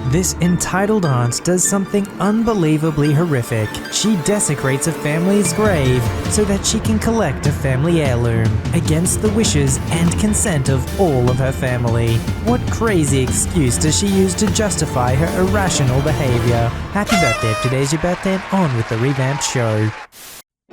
This entitled aunt does something unbelievably horrific. She desecrates a family's grave so that she can collect a family heirloom against the wishes and consent of all of her family. What crazy excuse does she use to justify her irrational behavior? Happy birthday if today's your birthday and on with the revamped show.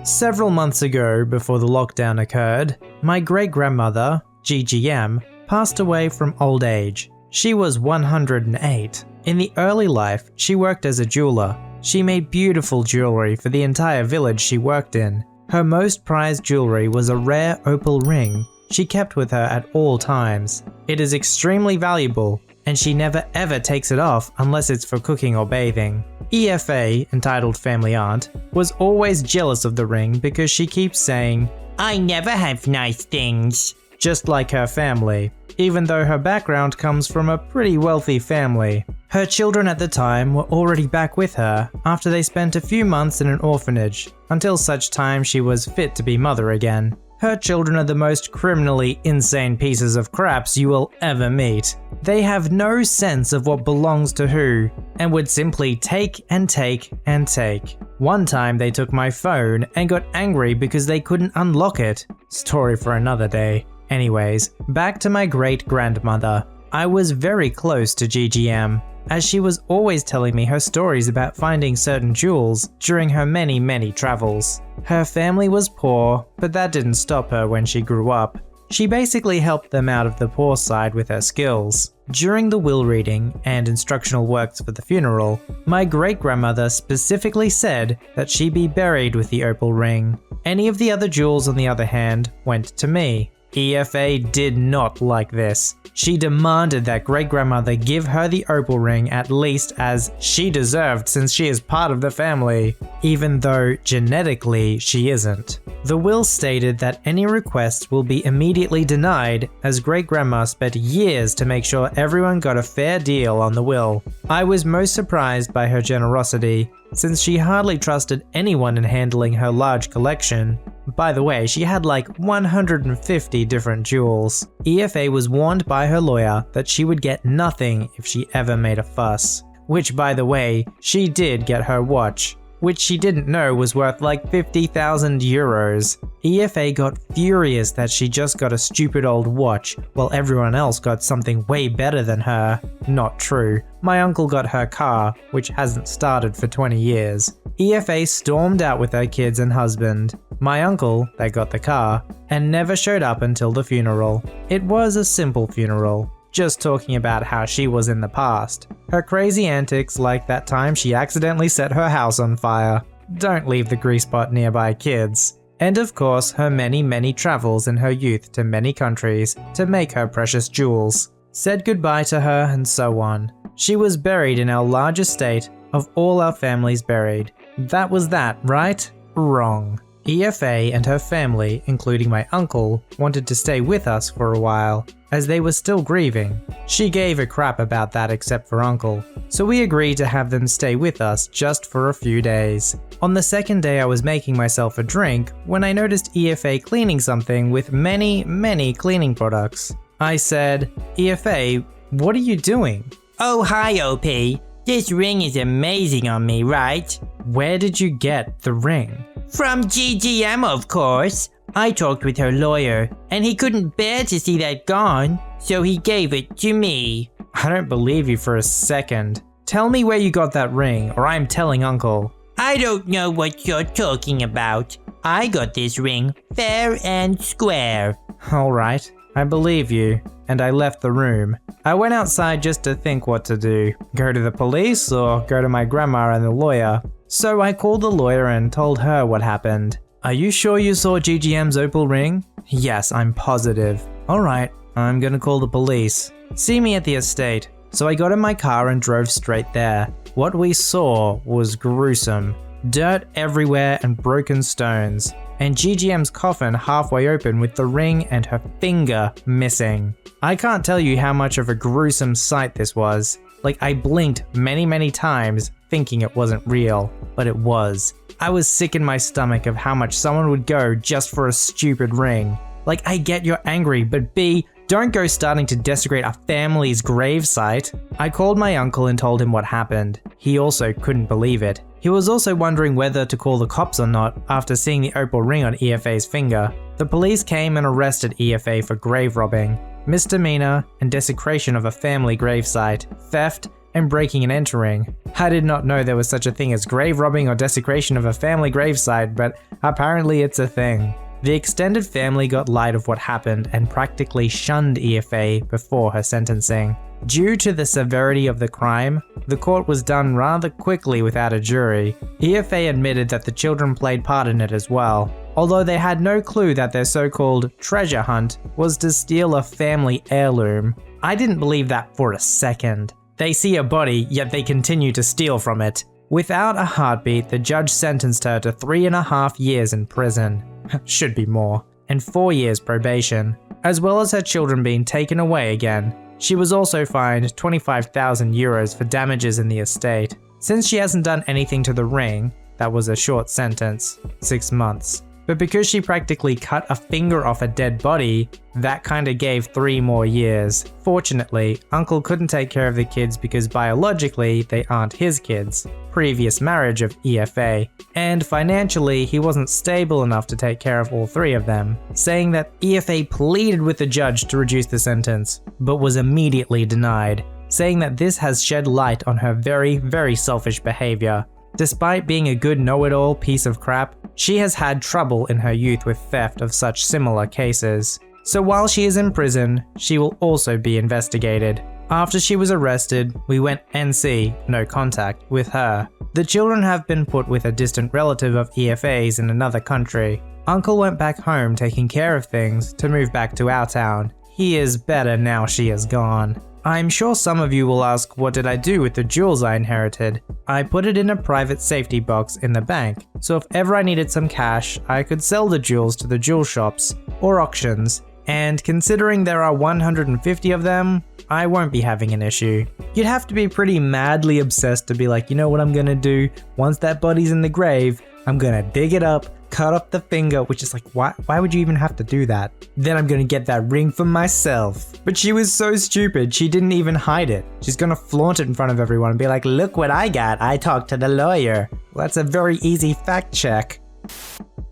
Several months ago, before the lockdown occurred, my great-grandmother, GGM, passed away from old age. She was 108. In the early life, she worked as a jeweler. She made beautiful jewelry for the entire village she worked in. Her most prized jewelry was a rare opal ring she kept with her at all times. It is extremely valuable, and she never ever takes it off unless it's for cooking or bathing. EFA, entitled family aunt, was always jealous of the ring because she keeps saying, "I never have nice things," just like her family, even though her background comes from a pretty wealthy family. Her children at the time were already back with her after they spent a few months in an orphanage, until such time she was fit to be mother again. Her children are the most criminally insane pieces of craps you will ever meet. They have no sense of what belongs to who, and would simply take and take and take. One time they took my phone and got angry because they couldn't unlock it. Story for another day. Anyways, back to my great-grandmother. I was very close to GGM, as she was always telling me her stories about finding certain jewels during her many travels. Her family was poor, but that didn't stop her when she grew up. She basically helped them out of the poor side with her skills. During the will reading and instructional works for the funeral, my great-grandmother specifically said that she be buried with the opal ring. Any of the other jewels, on the other hand, went to me. EFA did not like this. She demanded that great-grandmother give her the opal ring at least as she deserved since she is part of the family, even though genetically she isn't. The will stated that any requests will be immediately denied as great-grandma spent years to make sure everyone got a fair deal on the will. I was most surprised by her generosity, since she hardly trusted anyone in handling her large collection. By the way, she had like 150 different jewels. EFA was warned by her lawyer that she would get nothing if she ever made a fuss. Which, by the way, she did get her watch, which she didn't know was worth like 50,000 euros. EFA got furious that she just got a stupid old watch while everyone else got something way better than her. Not true. My uncle got her car, which hasn't started for 20 years. EFA stormed out with her kids and husband. My uncle, that got the car, and never showed up until the funeral. It was a simple funeral, just talking about how she was in the past. Her crazy antics, like that time she accidentally set her house on fire. Don't leave the grease pot nearby, kids. And of course, her many travels in her youth to many countries to make her precious jewels. Said goodbye to her and so on. She was buried in our large estate of all our families buried. That was that, right? Wrong. EFA and her family, including my uncle, wanted to stay with us for a while, as they were still grieving. She gave a crap about that except for uncle, so we agreed to have them stay with us just for a few days. On the second day I was making myself a drink when I noticed EFA cleaning something with many cleaning products. I said, "EFA, what are you doing?" "Oh, hi OP. This ring is amazing on me, right?" "Where did you get the ring?" "From GGM, of course. I talked with her lawyer, and he couldn't bear to see that gone, so he gave it to me." I don't believe you for a second. Tell me where you got that ring, or I'm telling Uncle. "I don't know what you're talking about. I got this ring fair and square." Alright, I believe you, and I left the room. I went outside just to think what to do. Go to the police or go to my grandma and the lawyer. So I called the lawyer and told her what happened. "Are you sure you saw GGM's opal ring?" "Yes, I'm positive." "Alright, I'm gonna call the police. See me at the estate." So I got in my car and drove straight there. What we saw was gruesome. Dirt everywhere and broken stones. And GGM's coffin halfway open with the ring and her finger missing. I can't tell you how much of a gruesome sight this was. Like, I blinked many times thinking it wasn't real, but it was. I was sick in my stomach of how much someone would go just for a stupid ring. Like, I get you're angry, but B, Don't go starting to desecrate a family's gravesite. I called my uncle and told him what happened. He also couldn't believe it. He was also wondering whether to call the cops or not after seeing the opal ring on EFA's finger. The police came and arrested EFA for grave robbing, misdemeanor, and desecration of a family gravesite, theft, and breaking and entering. I did not know there was such a thing as grave robbing or desecration of a family gravesite, but apparently it's a thing. The extended family got light of what happened and practically shunned EFA before her sentencing. Due to the severity of the crime, the court was done rather quickly without a jury. EFA admitted that the children played part in it as well, although they had no clue that their so-called treasure hunt was to steal a family heirloom. I didn't believe that for a second. They see a body, yet they continue to steal from it. Without a heartbeat, the judge sentenced her to 3.5 years in prison. Should be more. And 4 years probation, as well as her children being taken away again. She was also fined 25,000 euros for damages in the estate. Since she hasn't done anything to the ring, that was a short sentence, 6 months. But because she practically cut a finger off a dead body, that kinda gave 3 more years. Fortunately, Uncle couldn't take care of the kids because biologically they aren't his kids, previous marriage of EFA, and financially he wasn't stable enough to take care of all 3 of them, saying that EFA pleaded with the judge to reduce the sentence, but was immediately denied, saying that this has shed light on her very, very selfish behavior. Despite being a good know-it-all piece of crap, she has had trouble in her youth with theft of such similar cases. So while she is in prison, she will also be investigated. After she was arrested, we went NC, no contact, with her. The children have been put with a distant relative of EFA's in another country. Uncle went back home taking care of things to move back to our town. He is better now she is gone. I'm sure some of you will ask, what did I do with the jewels I inherited? I put it in a private safety box in the bank, so if ever I needed some cash, I could sell the jewels to the jewel shops or auctions, and considering there are 150 of them, I won't be having an issue. You'd have to be pretty madly obsessed to be like, you know what I'm gonna do? Once that body's in the grave, I'm gonna dig it up, cut off the finger, which is like, why would you even have to do that? Then I'm gonna get that ring for myself. But she was so stupid, she didn't even hide it. She's gonna flaunt it in front of everyone and be like, look what I got, I talked to the lawyer. Well, that's a very easy fact check.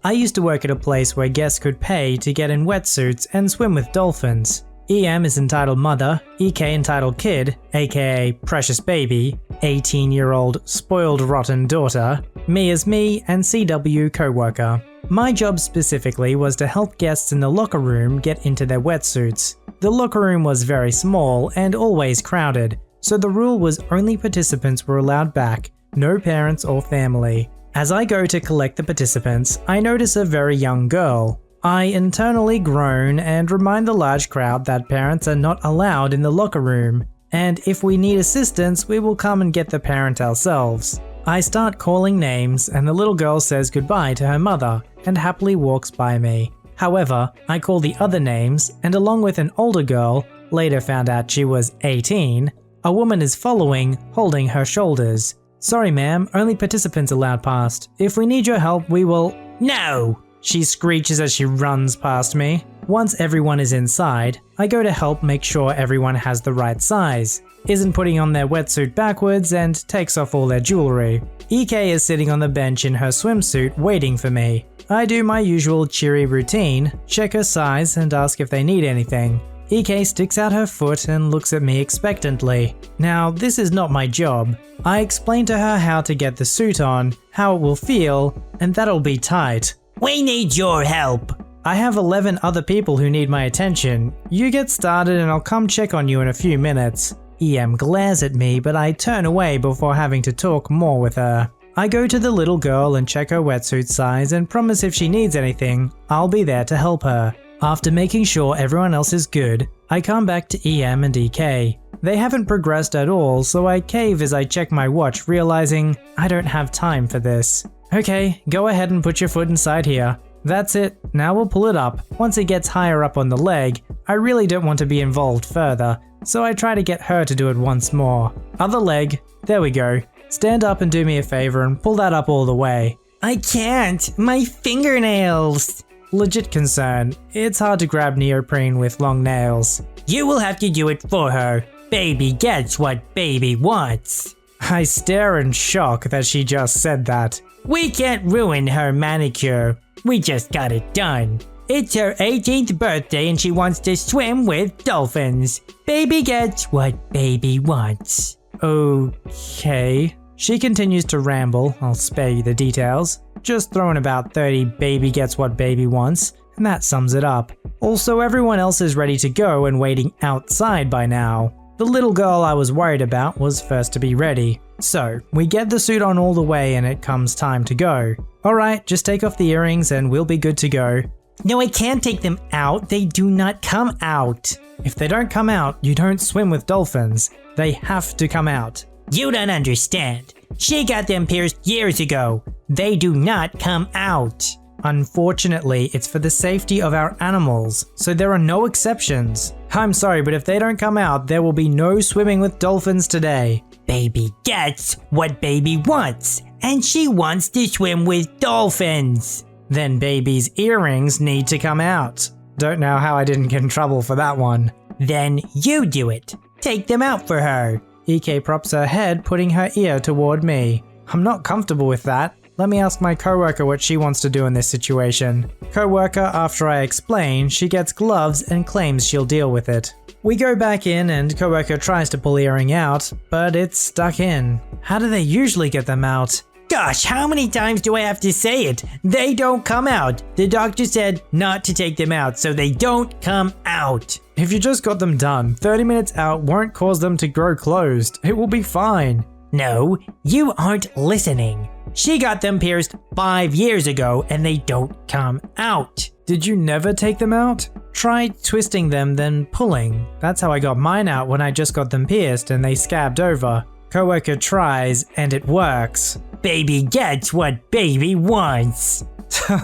I used to work at a place where guests could pay to get in wetsuits and swim with dolphins. EM is entitled mother, EK entitled kid, aka precious baby, 18-year-old spoiled rotten daughter, me is me, and CW coworker. My job specifically was to help guests in the locker room get into their wetsuits. The locker room was very small and always crowded, so the rule was only participants were allowed back, no parents or family. As I go to collect the participants, I notice a very young girl. I internally groan and remind the large crowd that parents are not allowed in the locker room, and if we need assistance, we will come and get the parent ourselves. I start calling names and the little girl says goodbye to her mother and happily walks by me. However, I call the other names and along with an older girl, later found out she was 18, a woman is following, holding her shoulders. Sorry ma'am, only participants allowed past. If we need your help, we will— No! She screeches as she runs past me. Once everyone is inside, I go to help make sure everyone has the right size, isn't putting on their wetsuit backwards, and takes off all their jewelry. EK is sitting on the bench in her swimsuit waiting for me. I do my usual cheery routine, check her size and ask if they need anything. EK sticks out her foot and looks at me expectantly. Now, this is not my job. I explain to her how to get the suit on, how it will feel, and that'll be tight. We need your help. I have 11 other people who need my attention. You get started and I'll come check on you in a few minutes. EM glares at me, but I turn away before having to talk more with her. I go to the little girl and check her wetsuit size and promise if she needs anything, I'll be there to help her. After making sure everyone else is good, I come back to EM and EK. They haven't progressed at all, so I cave as I check my watch, realizing I don't have time for this. Okay, go ahead and put your foot inside here. That's it, now we'll pull it up. Once it gets higher up on the leg, I really don't want to be involved further, so I try to get her to do it once more. Other leg, there we go. Stand up and do me a favor and pull that up all the way. I can't, my fingernails. legit concern. It's hard to grab neoprene with long nails. You will have to do it for her. Baby gets what baby wants. I stare in shock that she just said that. We can't ruin her manicure. We just got it done. It's her 18th birthday and she wants to swim with dolphins. Baby gets what baby wants. Okay. She continues to ramble. I'll spare you the details. Just throwing about 30 baby gets what baby wants, and that sums it up. Also, everyone else is ready to go and waiting outside by now. The little girl I was worried about was first to be ready. So, we get the suit on all the way and it comes time to go. Alright, just take off the earrings and we'll be good to go. No, I can't take them out. They do not come out. If they don't come out, you don't swim with dolphins. They have to come out. You don't understand. She got them pierced years ago. They do not come out. Unfortunately, it's for the safety of our animals, so there are no exceptions. I'm sorry, but if they don't come out, there will be no swimming with dolphins today. Baby gets what baby wants, and she wants to swim with dolphins. Then baby's earrings need to come out. Don't know how I didn't get in trouble for that one. Then you do it. Take them out for her. EK props her head, putting her ear toward me. I'm not comfortable with that. Let me ask my coworker what she wants to do in this situation. Coworker, after I explain, she gets gloves and claims she'll deal with it. We go back in and coworker tries to pull earring out, but it's stuck in. How do they usually get them out? Gosh, how many times do I have to say it? They don't come out. The doctor said not to take them out, so they don't come out. If you just got them done, 30 minutes out won't cause them to grow closed. It will be fine. No, you aren't listening. She got them pierced 5 years ago and they don't come out. Did you never take them out? Try twisting them, then pulling. That's how I got mine out when I just got them pierced and they scabbed over. Coworker tries and it works. Baby gets what baby wants.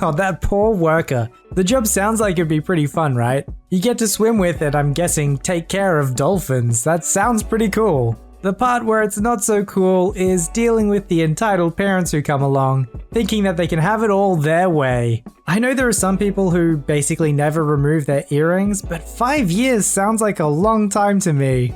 Oh, that poor worker. The job sounds like it'd be pretty fun, right? You get to swim with it, I'm guessing, take care of dolphins. That sounds pretty cool. The part where it's not so cool is dealing with the entitled parents who come along, thinking that they can have it all their way. I know there are some people who basically never remove their earrings, but 5 years sounds like a long time to me.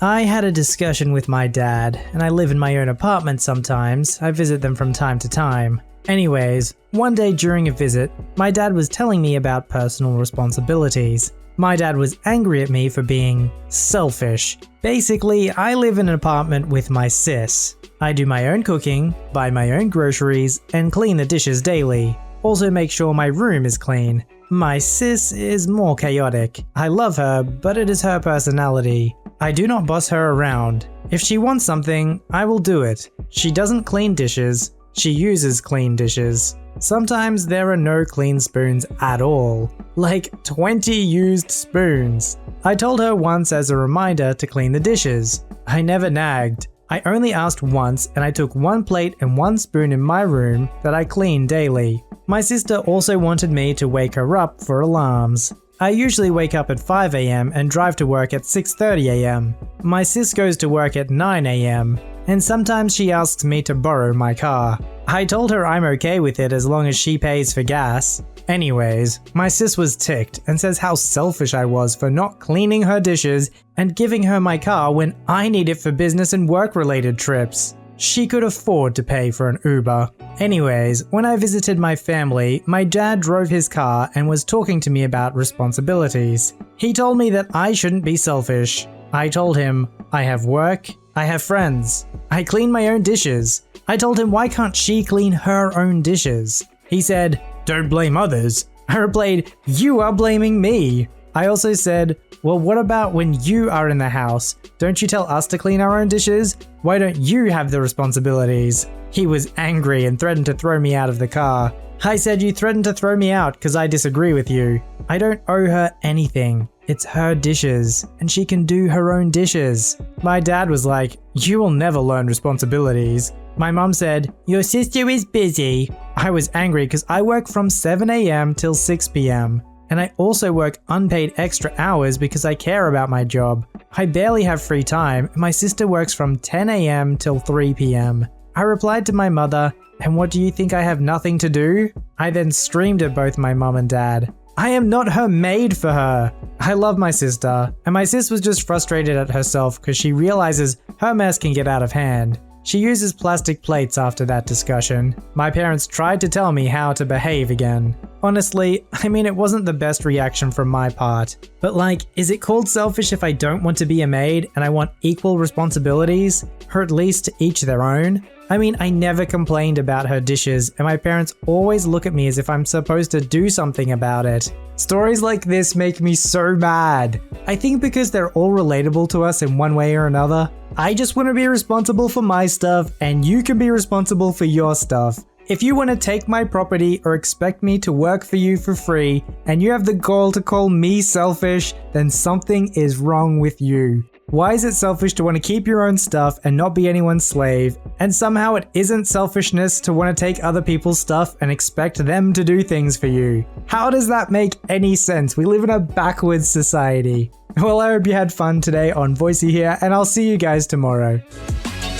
I had a discussion with my dad, and I live in my own apartment sometimes. I visit them from time to time. Anyways, one day during a visit, my dad was telling me about personal responsibilities. My dad was angry at me for being selfish. Basically, I live in an apartment with my sis. I do my own cooking, buy my own groceries, and clean the dishes daily. Also make sure my room is clean. My sis is more chaotic. I love her, but it is her personality. I do not boss her around. If she wants something, I will do it. She doesn't clean dishes. She uses clean dishes. Sometimes there are no clean spoons at all. Like 20 used spoons. I told her once as a reminder to clean the dishes. I never nagged. I only asked once and I took 1 plate and 1 spoon in my room that I clean daily. My sister also wanted me to wake her up for alarms. I usually wake up at 5 AM and drive to work at 6:30 AM. My sis goes to work at 9 AM, and sometimes she asks me to borrow my car. I told her I'm okay with it as long as she pays for gas. Anyways, my sis was ticked and says how selfish I was for not cleaning her dishes and giving her my car when I need it for business and work related trips. She could afford to pay for an Uber. Anyways, when I visited my family, my dad drove his car and was talking to me about responsibilities. He told me that I shouldn't be selfish. I told him, I have work, I have friends, I clean my own dishes. I told him why can't she clean her own dishes? He said, don't blame others. I replied, you are blaming me. I also said, well, what about when you are in the house? Don't you tell us to clean our own dishes? Why don't you have the responsibilities? He was angry and threatened to throw me out of the car. I said, you threatened to throw me out because I disagree with you. I don't owe her anything. It's her dishes, and she can do her own dishes. My dad was like, you will never learn responsibilities. My mum said, your sister is busy. I was angry because I work from 7 AM till 6 PM. And I also work unpaid extra hours because I care about my job. I barely have free time, and my sister works from 10 AM till 3 PM. I replied to my mother, "And what do you think, I have nothing to do?" I then screamed at both my mum and dad, "I am not her maid for her." I love my sister, and my sis was just frustrated at herself because she realizes her mess can get out of hand. She uses plastic plates after that discussion. My parents tried to tell me how to behave again. Honestly, I mean, it wasn't the best reaction from my part. But like, is it called selfish if I don't want to be a maid and I want equal responsibilities? Or at least to each their own? I mean, I never complained about her dishes, and my parents always look at me as if I'm supposed to do something about it. Stories like this make me so mad. I think because they're all relatable to us in one way or another. I just want to be responsible for my stuff, and you can be responsible for your stuff. If you want to take my property or expect me to work for you for free, and you have the gall to call me selfish, then something is wrong with you. Why is it selfish to want to keep your own stuff and not be anyone's slave? And somehow it isn't selfishness to want to take other people's stuff and expect them to do things for you. How does that make any sense? We live in a backwards society. Well, I hope you had fun today on VoiceyHere, and I'll see you guys tomorrow.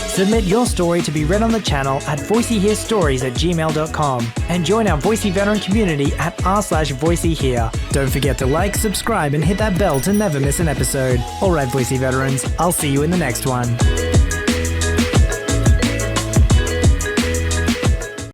Submit your story to be read on the channel at voiceyherestories@gmail.com and join our Voicey veteran community at r/VoiceyHere. Don't forget to like, subscribe, and hit that bell to never miss an episode. Alright, Voicey veterans, I'll see you in the next one.